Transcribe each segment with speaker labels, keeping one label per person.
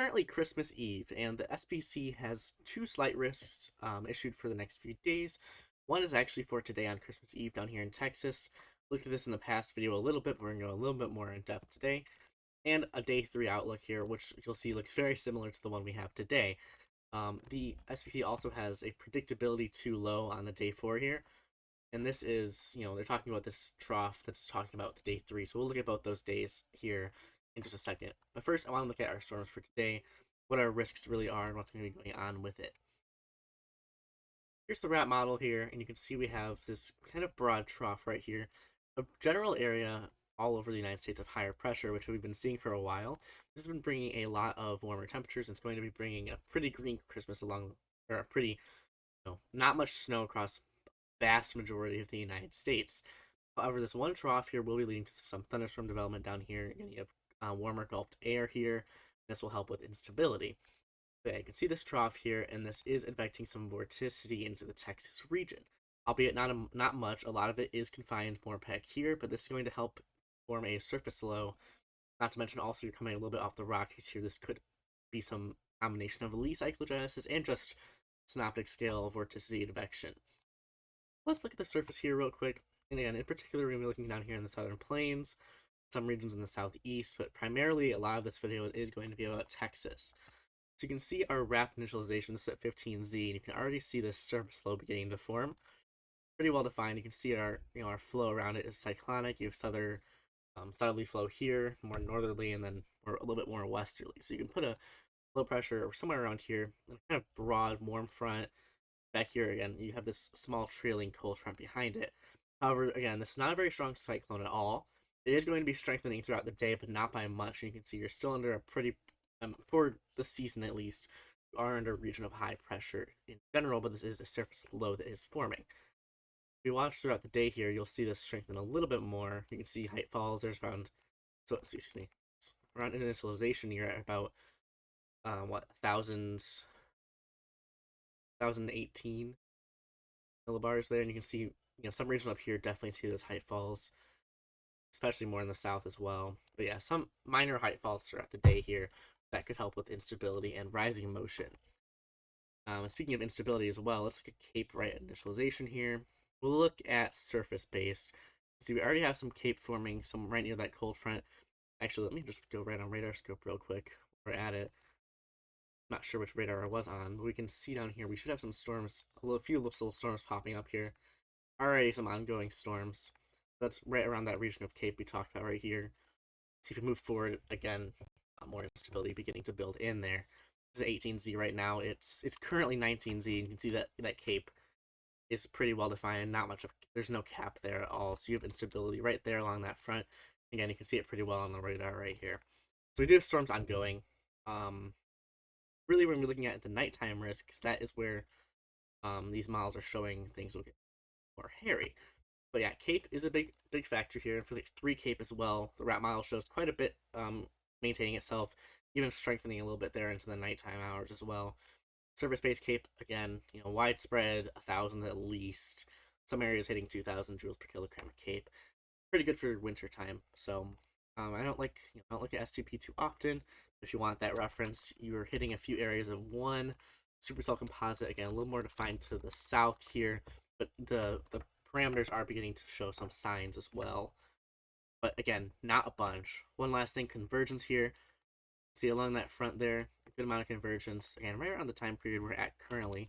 Speaker 1: currently Christmas Eve, and the SPC has two slight risks issued for the next few days. One is actually for today on Christmas Eve down here in Texas. Looked at this in the past video a little bit, but we're going to go a little bit more in depth today. And a day 3 outlook here, which you'll see looks very similar to the one we have today. The SPC also has a predictability too low on the day 4 here. And this is, they're talking about this trough that's talking about the day 3. So we'll look at both those days here in just a second. But first, I want to look at our storms for today, what our risks really are, and what's going to be going on with it. Here's the RAP model here, and you can see we have this kind of broad trough right here, a general area all over the United States of higher pressure, which we've been seeing for a while. This has been bringing a lot of warmer temperatures, and it's going to be bringing a pretty green Christmas along, or a pretty, not much snow across vast majority of the United States. However, this one trough here will be leading to some thunderstorm development down here. Again, you have warmer Gulf air here. This will help with instability. But yeah, you can see this trough here, and this is infecting some vorticity into the Texas region. Albeit not much. A lot of it is confined more back here, but this is going to help form a surface low. Not to mention also you're coming a little bit off the Rockies here. This could be some combination of Lee cyclogenesis and just synoptic scale vorticity advection. Let's look at the surface here real quick. And again, in particular, we're going to be looking down here in the southern plains, some regions in the southeast, but primarily a lot of this video is going to be about Texas. So you can see our RAP initialization, this is at 15Z, and you can already see this surface low beginning to form. Pretty well defined. You can see our our flow around it is cyclonic. You have southerly flow here, more northerly, and then a little bit more westerly. So you can put a low pressure somewhere around here, and a kind of broad warm front. Back here again, you have this small trailing cold front behind it. However, again, this is not a very strong cyclone at all. It is going to be strengthening throughout the day, but not by much. And you can see you're still under a pretty, for the season at least, you are under a region of high pressure in general, but this is a surface low that is forming. If you watch throughout the day here, you'll see this strengthen a little bit more. You can see height falls. There's around, excuse me, around initialization, you're at about, 1,018 millibars there, and you can see, some regions up here definitely see those height falls, especially more in the south as well. But yeah, some minor height falls throughout the day here that could help with instability and rising motion. Speaking of instability as well, let's look at Cape right initialization here. We'll look at surface based. See, we already have some Cape forming, some right near that cold front. Actually, let me just go right on radar scope real quick. We're at it. Not sure which radar I was on, but we can see down here we should have some storms, a few little storms popping up here. Already some ongoing storms. That's right around that region of Cape we talked about right here. See if we move forward again, more instability beginning to build in there. This is 18Z right now. It's currently 19Z, and you can see that Cape is pretty well defined. Not much of there's no cap there at all. So you have instability right there along that front. Again, you can see it pretty well on the radar right here. So we do have storms ongoing. Really, when we're looking at the nighttime risk, because that is where these models are showing things will get more hairy. But yeah, Cape is a big factor here, and for the 3 Cape as well, the RAP model shows quite a bit maintaining itself, even strengthening a little bit there into the nighttime hours as well. Surface-based Cape, again, widespread, 1,000 at least. Some areas hitting 2,000 joules per kilogram of Cape. Pretty good for winter time. So I don't like at STP too often. If you want that reference, you're hitting a few areas of 1 supercell composite, again, a little more defined to the south here, but the parameters are beginning to show some signs as well. But again, not a bunch. One last thing, convergence here. See along that front there, a good amount of convergence. Again, right around the time period we're at currently,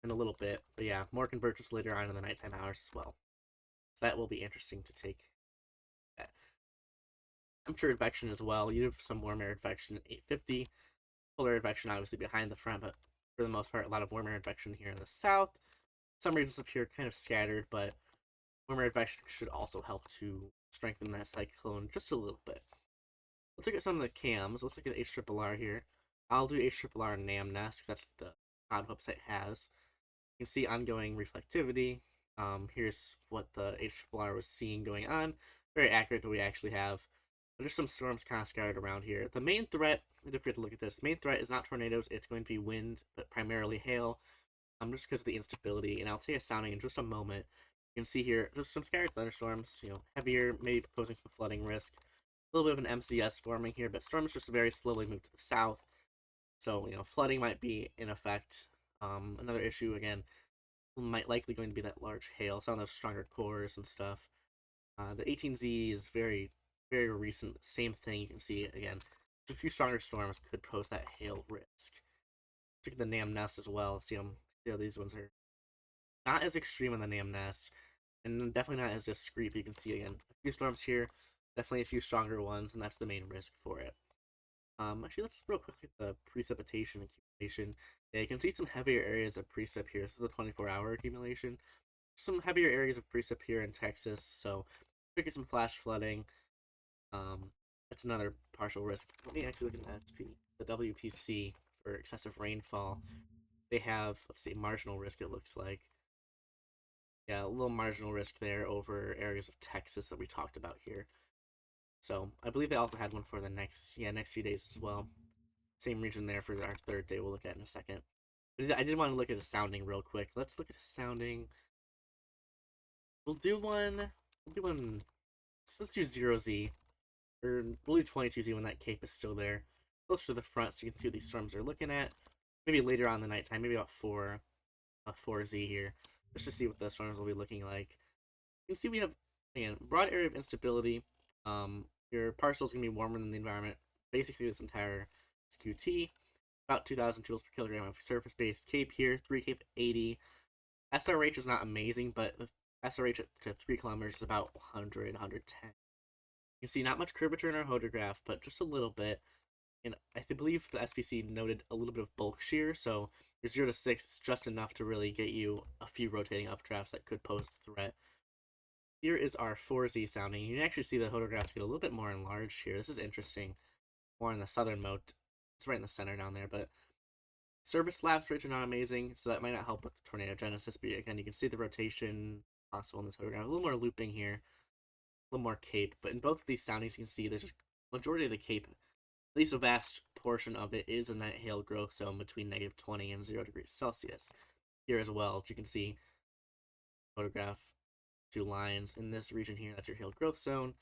Speaker 1: in a little bit. But yeah, more convergence later on in the nighttime hours as well. So that will be interesting to take. Temperature advection as well. You have some warm air advection at 850. Polar advection obviously behind the front, but for the most part, a lot of warm air advection here in the south. Some regions up here kind of scattered, but warmer advection should also help to strengthen that cyclone just a little bit. Let's look at some of the cams. Let's look at HRRR here. I'll do HRRR NamNest because that's what the COD website has. You can see ongoing reflectivity. Here's what the HRRR was seeing going on. Very accurate that we actually have. But there's some storms kind of scattered around here. The main threat, if we had to look at this, the main threat is not tornadoes. It's going to be wind, but primarily hail. Just because of the instability. And I'll take a sounding in just a moment. You can see here, just some scattered thunderstorms, heavier, maybe posing some flooding risk. A little bit of an MCS forming here, but storms just very slowly move to the south. So, flooding might be in effect. Another issue, again, might likely going to be that large hail, some of those stronger cores and stuff. The 18Z is very, very recent. Same thing. You can see, again, a few stronger storms could pose that hail risk. Look at the Nam Nest as well. See how these ones are not as extreme on the Nam Nest, and definitely not as discreet. You can see, again, a few storms here, definitely a few stronger ones, and that's the main risk for it. Actually, let's real quick at the precipitation accumulation. Yeah, you can see some heavier areas of precip here. This is the 24-hour accumulation. Some heavier areas of precip here in Texas, so could get some flash flooding. That's another partial risk. Let me actually look at the WPC for excessive rainfall. They have, let's see, marginal risk. It looks like, yeah, a little marginal risk there over areas of Texas that we talked about here. So I believe they also had one for the next few days as well. Same region there for our third day. We'll look at in a second. But I did want to look at a sounding real quick. Let's look at a sounding. We'll do one. We'll do one. Let's do 0Z. Or we'll do 22Z when that cape is still there. Closer to the front so you can see what these storms are looking at. Maybe later on in the nighttime, maybe about 4Z here. Just to see what the storms will be looking like. You can see we have, again, broad area of instability. Your partial is going to be warmer than the environment. Basically, this entire SQT. About 2,000 joules per kilogram of surface-based cape here. 3 cape 80. SRH is not amazing, but the SRH to 3 kilometers is about 100, 110. You can see not much curvature in our hodograph, but just a little bit. And I believe the SPC noted a little bit of bulk shear, so your 0 to 6 is just enough to really get you a few rotating updrafts that could pose a threat. Here is our 4Z sounding. You can actually see the hodographs get a little bit more enlarged here. This is interesting. More in the southern moat. It's right in the center down there, but surface lapse rates are not amazing, so that might not help with the tornado genesis. But again, you can see the rotation possible in this hodograph. A little more looping here, a little more cape. But in both of these soundings, you can see there's a majority of the cape, at least a vast portion of it, is in that hail growth zone between -20 and 0 degrees Celsius. Here as well, as you can see, photograph 2 lines in this region here. That's your hail growth zone.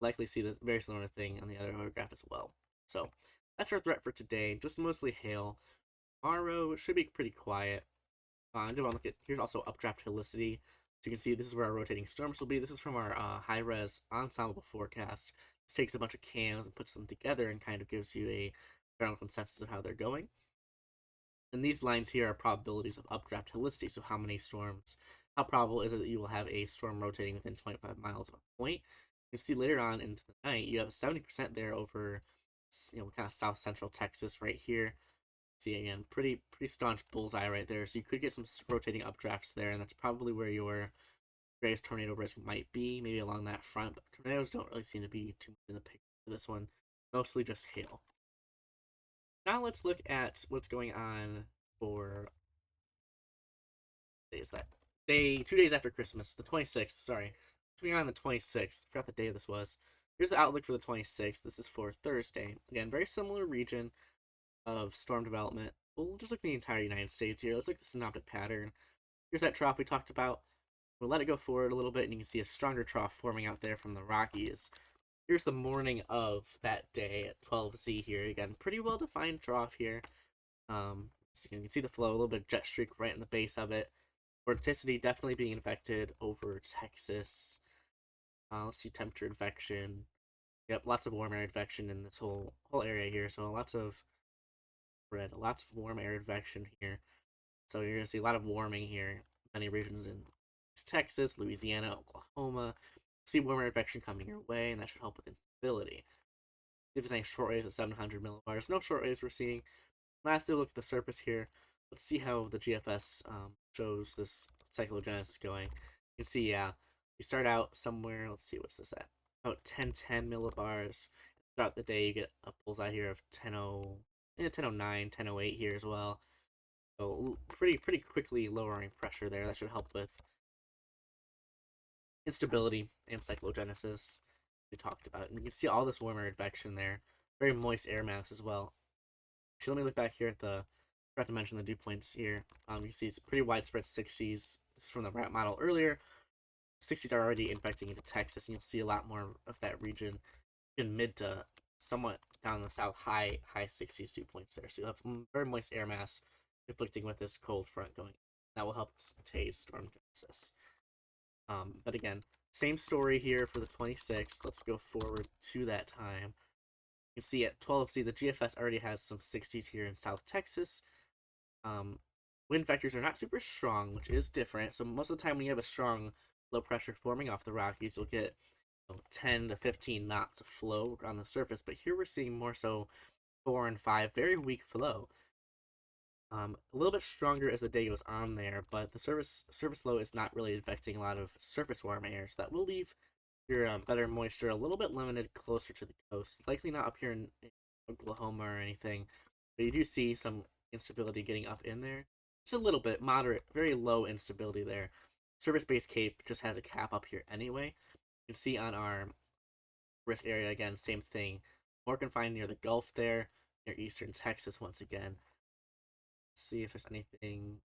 Speaker 1: Likely see this very similar thing on the other photograph as well. So that's our threat for today. Just mostly hail. Tomorrow should be pretty quiet. I do want to look at, here's also updraft helicity. So you can see this is where our rotating storms will be. This is from our high-res ensemble forecast. This takes a bunch of cams and puts them together and kind of gives you a general consensus of how they're going. And these lines here are probabilities of updraft helicity. So how many storms, how probable is it that you will have a storm rotating within 25 miles of a point? You see later on into the night, you have a 70% there over, kind of south central Texas right here. See, again, pretty staunch bullseye right there. So you could get some rotating updrafts there, and that's probably where your greatest tornado risk might be, maybe along that front. But tornadoes don't really seem to be too much in the picture for this one. Mostly just hail. Now let's look at what's going on for days that day, 2 days after Christmas, the 26th. Sorry, what's going on the 26th? I forgot the day this was. Here's the outlook for the 26th. This is for Thursday. Again, very similar region of storm development. We'll just look at the entire United States here. Let's look at the synoptic pattern. Here's that trough we talked about. We'll let it go forward a little bit, and you can see a stronger trough forming out there from the Rockies. Here's the morning of that day at 12Z here. Again, pretty well-defined trough here. So you can see the flow, a little bit of jet streak right in the base of it. Vorticity definitely being infected over Texas. Let's see temperature infection. Yep, lots of warm air infection in this whole area here. So lots of warm air infection here. So you're gonna see a lot of warming here. Many regions in Texas, Louisiana, Oklahoma. See warm air infection coming your way, and that should help with instability. See if there's any short waves at 700 millibars. No short waves we're seeing. Lastly, look at the surface here. Let's see how the GFS shows this cyclogenesis going. You can see, yeah, you start out somewhere. Let's see, what's this at? About 1010 millibars. Throughout the day, you get a bullseye here of 1009, 1008 here as well. So pretty quickly lowering pressure there. That should help with instability and cyclogenesis we talked about. And you can see all this warmer advection there. Very moist air mass as well. Actually, let me look back here at the, forgot to mention the dew points here. You see it's pretty widespread 60s. This is from the RAP model earlier. 60s are already infecting into Texas, and you'll see a lot more of that region in mid to somewhat down in the south, high 60s dew points there. So you have very moist air mass conflicting with this cold front going. That will help today's storm genesis. But again, same story here for the 26th. Let's go forward to that time. You see at 12C, the GFS already has some 60s here in South Texas. Wind vectors are not super strong, which is different. So most of the time when you have a strong low pressure forming off the Rockies, you'll get 10 to 15 knots of flow on the surface. But here we're seeing more so 4 and 5, very weak flow. A little bit stronger as the day goes on there, but the surface low is not really affecting a lot of surface warm air, so that will leave your better moisture a little bit limited closer to the coast. Likely not up here in Oklahoma or anything, but you do see some instability getting up in there. Just a little bit, moderate, very low instability there. Surface-based Cape just has a cap up here anyway. You can see on our risk area again, same thing. More confined near the Gulf there, near eastern Texas once again. Let's see if there's anything.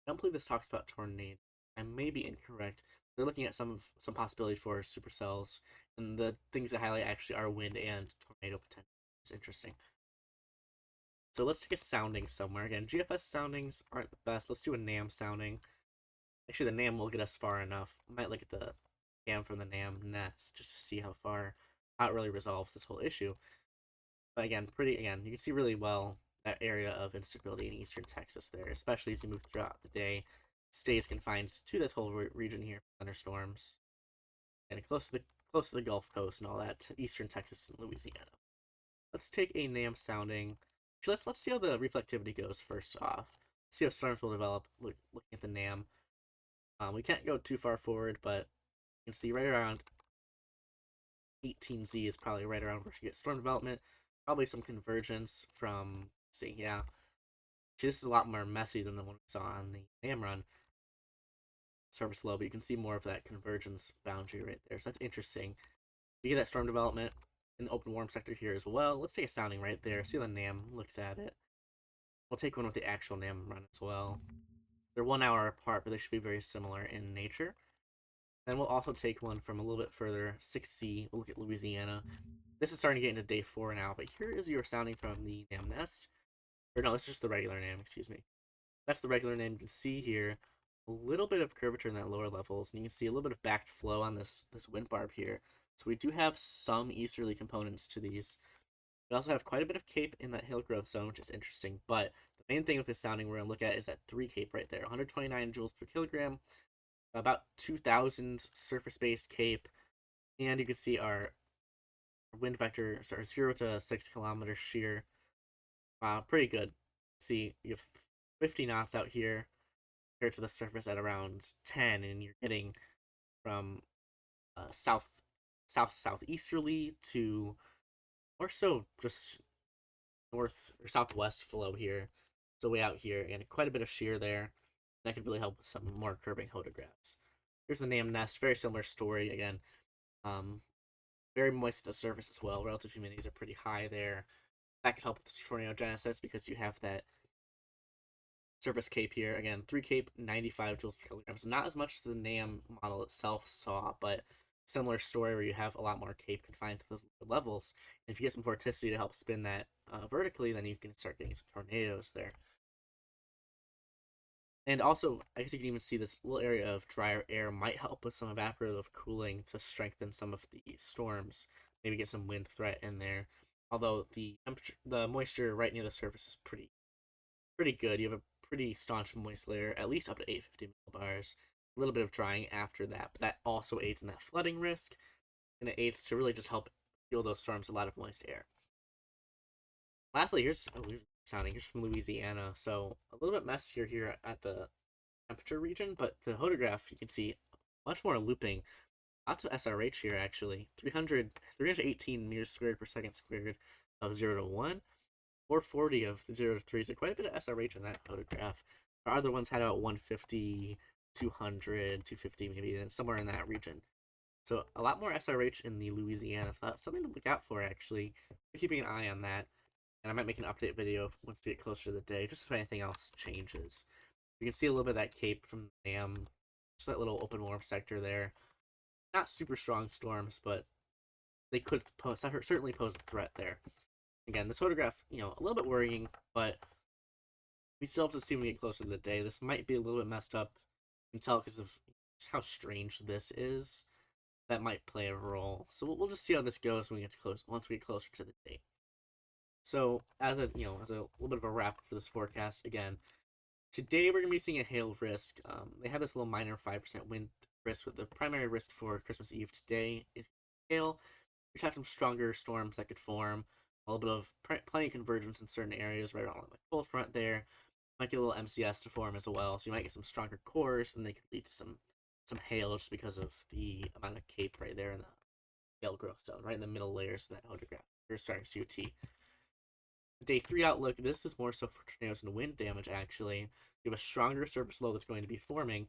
Speaker 1: I don't believe this talks about tornado. I may be incorrect. They're looking at some possibility for supercells, and the things that highlight actually are wind and tornado potential. It's interesting. So let's take a sounding somewhere. Again, GFS soundings aren't the best. Let's do a NAM sounding. Actually, the NAM will get us far enough. I might look at the cam from the NAM nest just to see how it really resolves this whole issue. But again, you can see really well that area of instability in eastern Texas there, especially as you move throughout the day. Stays confined to this whole region here, thunderstorms, and close to the Gulf Coast and all that, eastern Texas and Louisiana. Let's take a NAM sounding. Actually, let's see how the reflectivity goes first off. See how storms will develop. Looking at the NAM, we can't go too far forward, but you can see right around 18Z is probably right around where you get storm development. Probably some convergence from, let's see, yeah. Actually, this is a lot more messy than the one we saw on the NAM run. Surface low, but you can see more of that convergence boundary right there. So that's interesting. You get that storm development in the open warm sector here as well. Let's take a sounding right there. See how the NAM looks at it. We'll take one with the actual NAM run as well. They're 1 hour apart, but they should be very similar in nature. Then we'll also take one from a little bit further, 6C. We'll look at Louisiana. This is starting to get into day 4 now, but here is your sounding from the NAM nest. Or no, this is just the regular NAM, excuse me. That's the regular NAM. You can see here a little bit of curvature in that lower levels, and you can see a little bit of backed flow on this wind barb here. So we do have some easterly components to these. We also have quite a bit of cape in that hill growth zone, which is interesting. But the main thing with this sounding we're going to look at is that 3 cape right there, 129 joules per kilogram, about 2,000 surface-based cape, and you can see our wind vector, 0 to 6 kilometer shear. Pretty good. See, you have 50 knots out here compared to the surface at around 10, and you're getting from southeasterly to more so just north or southwest flow here. So way out here, and quite a bit of shear there. That could really help with some more curving hodographs. Here's the NAM nest, very similar story again. Very moist at the surface as well. Relative humidities are pretty high there. That could help with tornadogenesis because you have that surface cape here. Again, 3 cape, 95 joules per kilogram. So not as much as the NAM model itself saw, but similar story where you have a lot more cape confined to those levels. And if you get some vorticity to help spin that vertically, then you can start getting some tornadoes there. And also, I guess you can even see this little area of drier air might help with some evaporative cooling to strengthen some of the storms. Maybe get some wind threat in there. Although the moisture right near the surface is pretty good. You have a pretty staunch moist layer, at least up to 850 millibars. A little bit of drying after that, but that also aids in that flooding risk, and it aids to really just help fuel those storms a lot of moist air. Lastly, here's from Louisiana, so a little bit messier here at the temperature region, but the hodograph you can see much more looping. Lots of SRH here actually. 318 meters squared per second squared of 0 to 1. 440 of the 0 to 3, so quite a bit of SRH in that photograph. Our other ones had about 150, 200, 250 maybe, then somewhere in that region. So a lot more SRH in the Louisiana, so that's something to look out for actually. We're keeping an eye on that, and I might make an update video once we get closer to the day, just if anything else changes. You can see a little bit of that cape from the dam, just that little open warm sector there. Not super strong storms, but they could certainly pose a threat there. Again, this photograph, a little bit worrying, but we still have to see when we get closer to the day. This might be a little bit messed up. You can tell because of how strange this is. That might play a role. So we'll just see how this goes when we get to close once we get closer to the date. So as a little bit of a wrap for this forecast, again, today we're gonna be seeing a hail risk. They have this little minor 5% wind risk, but the primary risk for Christmas Eve today is hail. We have some stronger storms that could form. A little bit of plenty of convergence in certain areas right around the cold front there. Might get a little MCS to form as well, so you might get some stronger cores, and they could lead to some hail just because of the amount of cape right there in the hail growth zone, right in the middle layers of that photograph. Or sorry, COT. Day 3 outlook, this is more so for tornadoes and wind damage, actually. You have a stronger surface low that's going to be forming,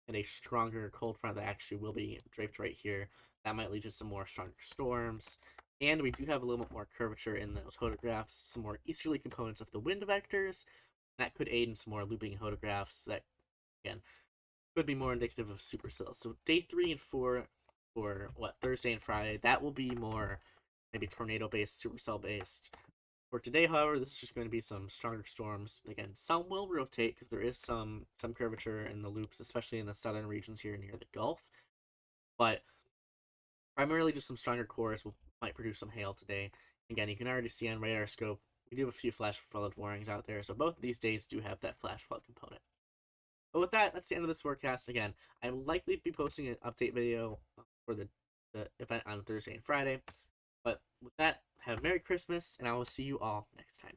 Speaker 1: and a stronger cold front that actually will be draped right here. That might lead to some more stronger storms. And we do have a little bit more curvature in those photographs, some more easterly components of the wind vectors. That could aid in some more looping photographs that, again, could be more indicative of supercells. So day 3 and 4 for Thursday and Friday, that will be more maybe tornado based, supercell based. For today, however, this is just going to be some stronger storms. Again, some will rotate because there is some curvature in the loops, especially in the southern regions here near the Gulf. But primarily just some stronger cores might produce some hail today. Again, you can already see on radar scope, we do have a few flash flood warnings out there, so both of these days do have that flash flood component. But with that, that's the end of this forecast. Again, I will likely be posting an update video for the event on Thursday and Friday. But with that, have a Merry Christmas, and I will see you all next time.